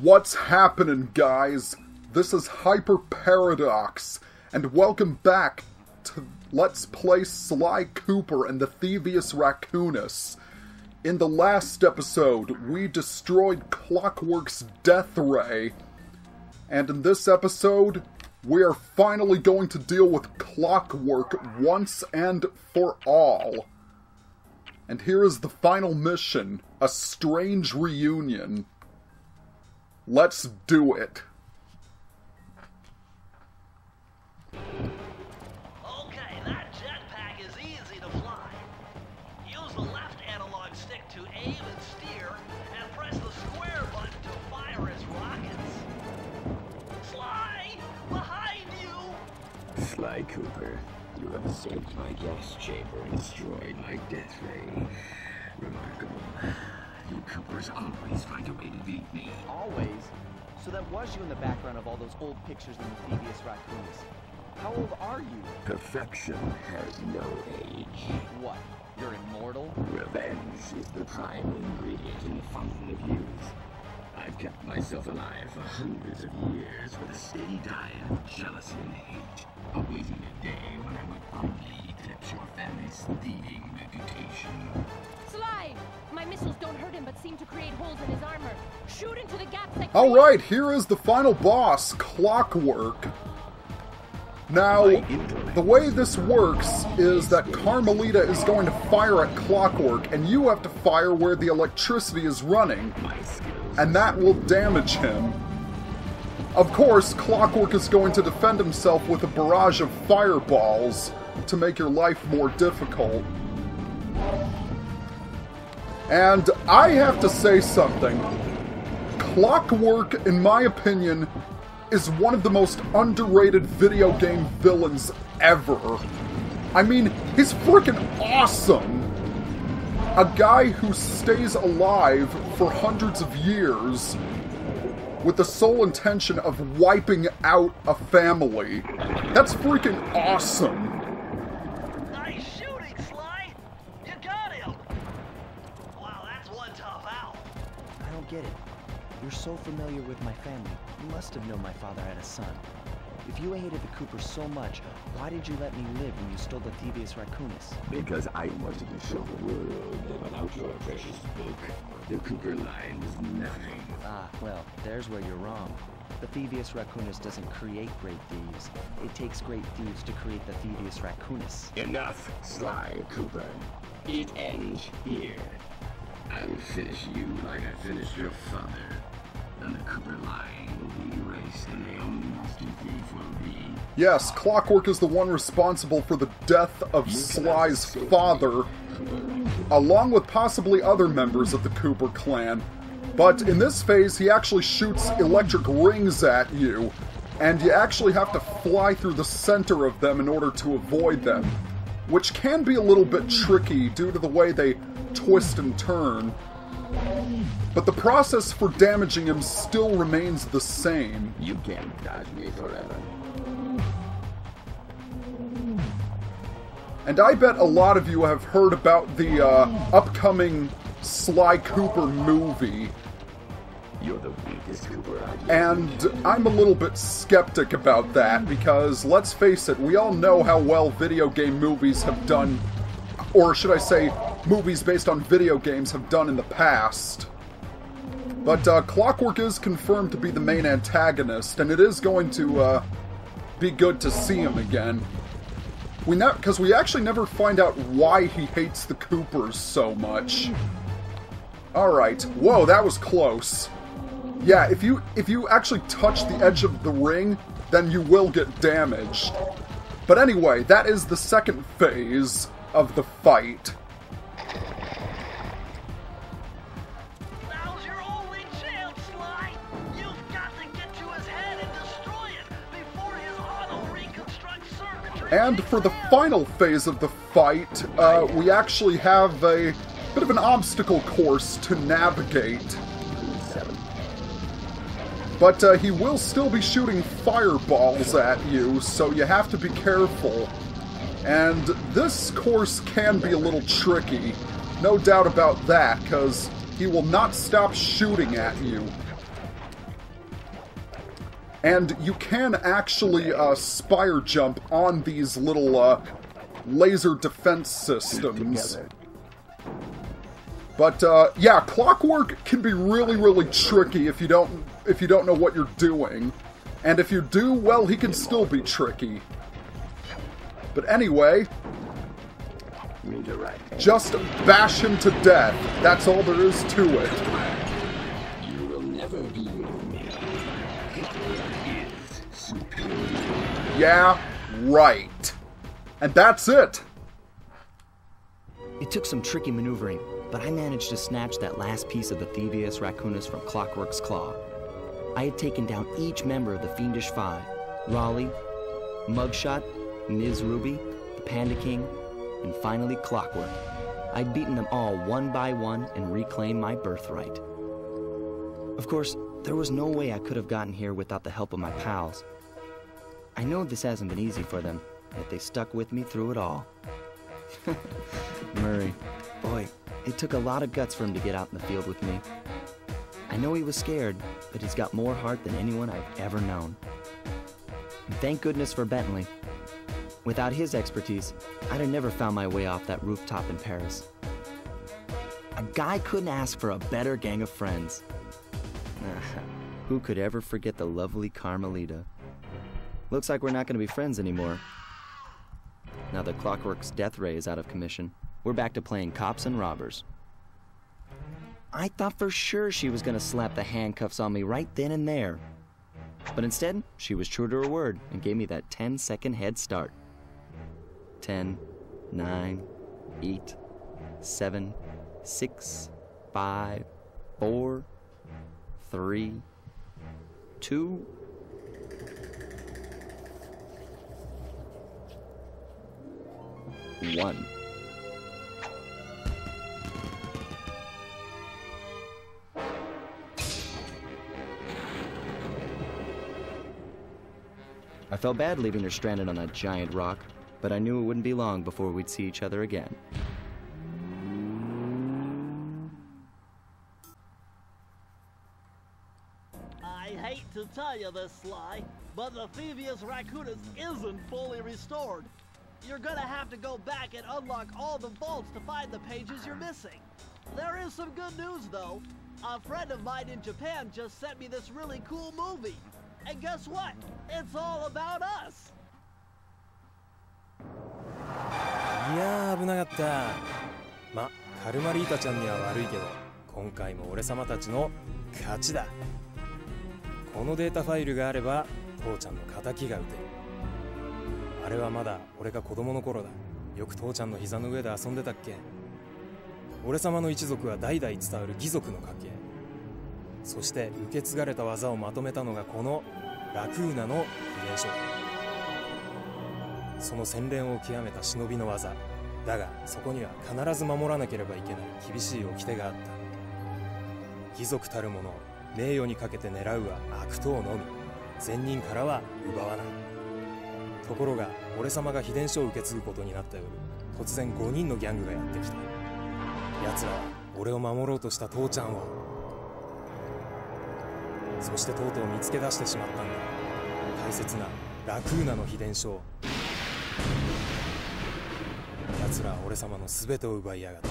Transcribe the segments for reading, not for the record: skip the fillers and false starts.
What's happening, guys? This is Hyper Paradox, and welcome back to Let's Play Sly Cooper and the Thievius Raccoonus. In the last episode, we destroyed Clockwerk's death ray, and in this episode, we are finally going to deal with Clockwerk once and for all. And here is the final mission, a strange reunion. Let's do it. Okay, that jetpack is easy to fly. Use the left analog stick to aim and steer, and press the square button to fire its rockets. Sly! Behind you! Sly Cooper, you have escaped my gas chamber and destroyed my death ray. Remarkable. You Coopers always find a way to beat me. Always? So that was you in the background of all those old pictures in the Thievius Raccoonus. How old are you? Perfection has no age. What? You're immortal? Revenge is the prime ingredient in the fountain of youth. I've kept myself alive for hundreds of years with a steady diet of jealousy and hate, awaiting a day when I would finally eclipse your family's thieving reputation. Sly! My missiles don't hurt him, but seem to create holes in his armor. Shoot into the gaps that Alright, here is the final boss, Clockwerk. Now, the way this works is that Carmelita is going to fire at Clockwerk, and you have to fire where the electricity is running, and that will damage him. Of course, Clockwerk is going to defend himself with a barrage of fireballs to make your life more difficult. And I have to say something. Clockwerk, in my opinion, is one of the most underrated video game villains ever. I mean, he's freaking awesome! A guy who stays alive for hundreds of years with the sole intention of wiping out a family. That's freaking awesome! Nice shooting, Sly! You got him! Wow, that's one tough out. I don't get it. You're so familiar with my family. You must have known my father had a son. If you hated the Coopers so much, why did you let me live when you stole the Thievius Raccoonus? Because I wanted to show the world that without your precious book, the Cooper line was nothing. Ah, well, there's where you're wrong. The Thievius Raccoonus doesn't create great thieves. It takes great thieves to create the Thievius Raccoonus. Enough, Sly Cooper. It ends here. I will finish you like I finished your father. And the Cooper line will be erased, and the only master thief will be... Yes, Clockwerk is the one responsible for the death of Sly's father, along with possibly other members of the Cooper clan. But in this phase, he actually shoots electric rings at you, and you actually have to fly through the center of them in order to avoid them, which can be a little bit tricky due to the way they twist and turn. But the process for damaging him still remains the same. You can't dodge me forever. And I bet a lot of you have heard about the upcoming Sly Cooper movie. You're the weakest Cooper I've And I'm a little bit skeptic about that because, let's face it, we all know how well video game movies have done, or should I say, movies based on video games have done in the past. But Clockwerk is confirmed to be the main antagonist, and it is going to be good to see him again. Because we actually never find out why he hates the Coopers so much. Alright, whoa, that was close. Yeah, if you actually touch the edge of the ring, then you will get damaged. But anyway, that is the second phase of the fight. Now's your only chance, Sly! You've got to get to his head and destroy it before his auto-reconstruct circuitry. And for the final phase of the fight, we actually have a bit of an obstacle course to navigate. But he will still be shooting fireballs at you, so you have to be careful. And this course can be a little tricky, no doubt about that, because he will not stop shooting at you. And you can actually spire jump on these little laser defense systems. But yeah, Clockwerk can be really, really tricky if you don't know what you're doing. And if you do, well, he can still be tricky. But anyway, just bash him to death. That's all there is to it. You will never be with me. Hitler is superior. Yeah, right. And that's it. It took some tricky maneuvering, but I managed to snatch that last piece of the Thievius Raccoonus from Clockwerk's claw. I had taken down each member of the Fiendish Five: Raleigh, Mugshot, Ms. Ruby, the Panda King, and finally Clockwerk. I'd beaten them all one by one and reclaimed my birthright. Of course, there was no way I could have gotten here without the help of my pals. I know this hasn't been easy for them, yet they stuck with me through it all. Murray, boy, it took a lot of guts for him to get out in the field with me. I know he was scared, but he's got more heart than anyone I've ever known. And thank goodness for Bentley. Without his expertise, I'd have never found my way off that rooftop in Paris. A guy couldn't ask for a better gang of friends. Who could ever forget the lovely Carmelita? Looks like we're not going to be friends anymore. Now that Clockwerk's death ray is out of commission, we're back to playing cops and robbers. I thought for sure she was going to slap the handcuffs on me right then and there. But instead, she was true to her word and gave me that 10-second head start. 10, 9, 8, 7, 6, 5, 4, 3, 2, 1. I felt bad leaving her stranded on that giant rock, but I knew it wouldn't be long before we'd see each other again. I hate to tell you this, Sly, but the Thievius Raccoonus isn't fully restored. You're gonna have to go back and unlock all the vaults to find the pages you're missing. There is some good news, though. A friend of mine in Japan just sent me this really cool movie. And guess what? It's all about us! いやー危なかった。ま、カルマリータちゃんには悪いけど、今回も俺様たちの勝ちだ。このデータファイルがあれば、父ちゃんの仇が撃てる。あれはまだ俺が子供の頃だ。よく父ちゃんの膝の上で遊んでたっけ。俺様の一族は代々伝わる義族の家系。そして受け継がれた技をまとめたのがこのラクーナの秘伝書。その洗練を極めた忍びの技だが、そこには必ず守らなければいけない厳しい掟があった。義族たる者、名誉にかけて狙うは悪党のみ、善人からは奪わない。ところが俺様が秘伝書を受け継ぐことになった夜、突然5人のギャングがやってきた。奴らは俺を守ろうとした父ちゃんを、そしてとうとう見つけ出してしまったんだ。大切なラクーナの秘伝書を。奴らは俺様の全てを奪いやがった。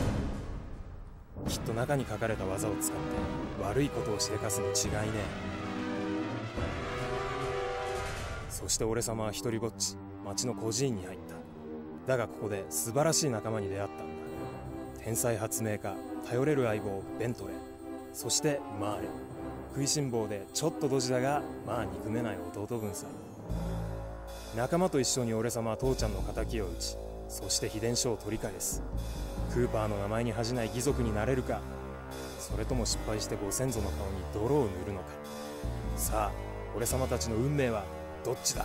きっと中に書かれた技を使って悪いことをしでかすに違いねえ。そして俺様は一人ぼっち町の孤児院に入った。だがここで素晴らしい仲間に出会ったんだ。天才発明家、頼れる相棒ベントレー、そしてマーレ。食いしん坊でちょっとドジだがまあ憎めない弟分さ。仲間と一緒に俺様は父ちゃんの仇を討ち、そして秘伝書を取り返す。クーパーの名前に恥じない義族になれるか、それとも失敗してご先祖の顔に泥を塗るのか。さあ俺様たちの運命はどっちだ。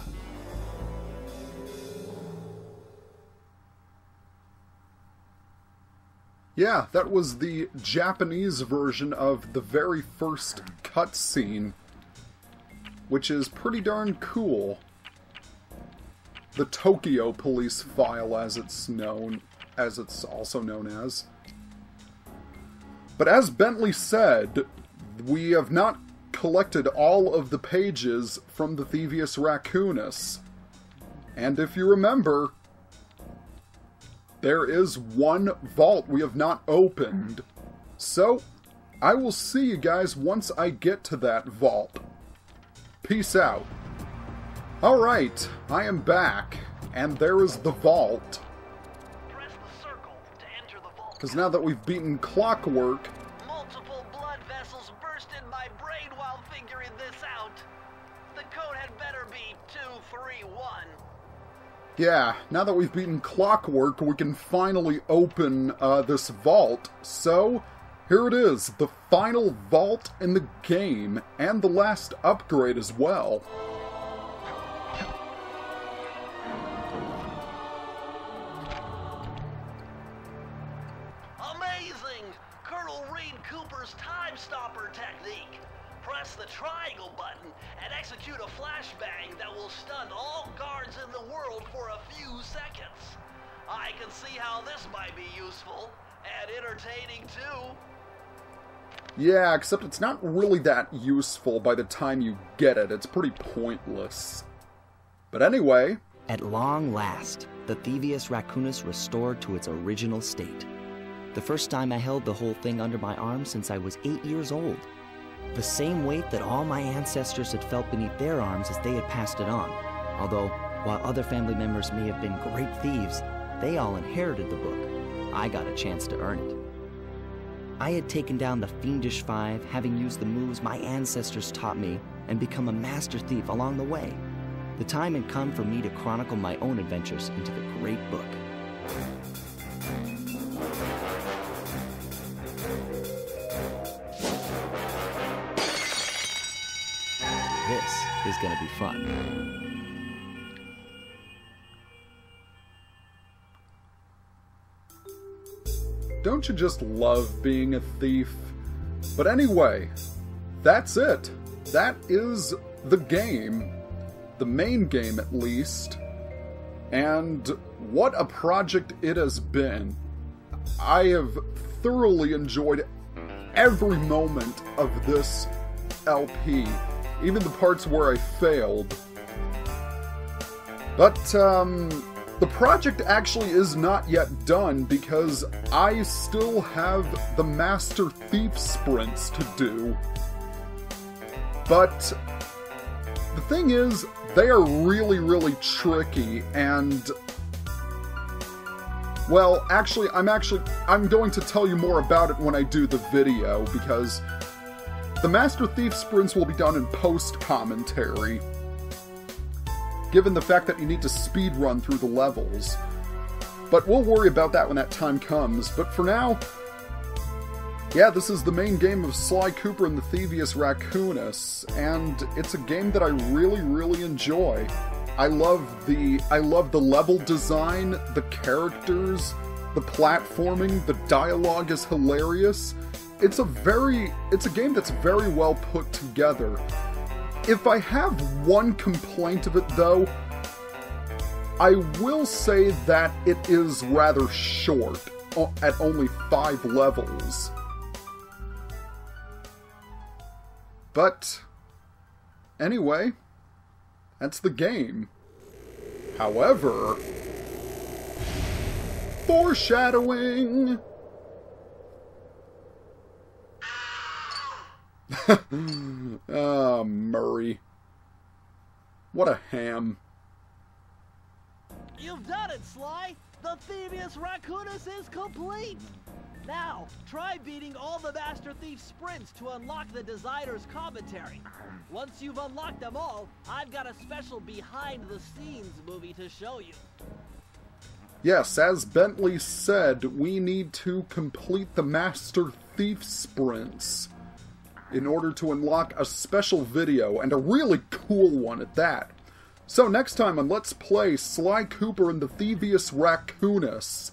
Yeah, that was the Japanese version of the very first cutscene, which is pretty darn cool. The Tokyo Police File, as it's also known as. But as Bentley said, we have not collected all of the pages from the Thievius Raccoonus. And if you remember, there is one vault we have not opened. So, I will see you guys once I get to that vault. Peace out. Alright, I am back, and there is the vault. Press the circle to enter the vault. Because now that we've beaten Clockwerk, Multiple blood vessels burst in my brain while figuring this out. The code had better be 231. yeah, now that we've beaten Clockwerk, we can finally open this vault. So, here it is, the final vault in the game, and the last upgrade as well. Amazing! Colonel Reed Cooper's time stopper technique. Press the triangle button and execute a flashbang that will stun all guards in the world for a few seconds. I can see how this might be useful and entertaining too. Yeah, except it's not really that useful by the time you get it. It's pretty pointless. But anyway... At long last, the Thievius Raccoonus restored to its original state. The first time I held the whole thing under my arm since I was 8 years old. The same weight that all my ancestors had felt beneath their arms as they had passed it on. Although, while other family members may have been great thieves, they all inherited the book. I got a chance to earn it. I had taken down the Fiendish Five, having used the moves my ancestors taught me, and become a master thief along the way. The time had come for me to chronicle my own adventures into the great book. This is gonna be fun. Don't you just love being a thief? But anyway, that's it. That is the game. The main game, at least. And what a project it has been. I have thoroughly enjoyed every moment of this LP. Even the parts where I failed. But, the project actually is not yet done because I still have the Master Thief sprints to do. But the thing is, they are really, really tricky, and well, actually, I'm going to tell you more about it when I do the video, because the Master Thief sprints will be done in post-commentary, given the fact that you need to speedrun through the levels. But we'll worry about that when that time comes. But for now, yeah, this is the main game of Sly Cooper and the Thievius Raccoonus, and it's a game that I really, really enjoy. I love the level design, the characters, the platforming, the dialogue is hilarious. It's a game that's very well put together. If I have one complaint of it, though, I will say that it is rather short, at only 5 levels. But, anyway, that's the game. However, foreshadowing! Murray. What a ham. You've done it, Sly! The Thievius Raccoonus is complete! Now, try beating all the Master Thief sprints to unlock the designer's commentary. Once you've unlocked them all, I've got a special behind-the-scenes movie to show you. Yes, as Bentley said, we need to complete the Master Thief sprints in order to unlock a special video, and a really cool one at that. So next time on Let's Play Sly Cooper and the Thievius Raccoonus,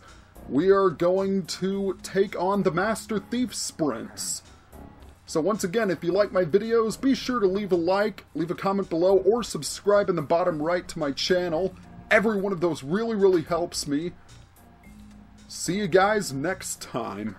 we are going to take on the Master Thief sprints. So once again, if you like my videos, be sure to leave a like, leave a comment below, or subscribe in the bottom right to my channel. Every one of those really, really helps me. See you guys next time.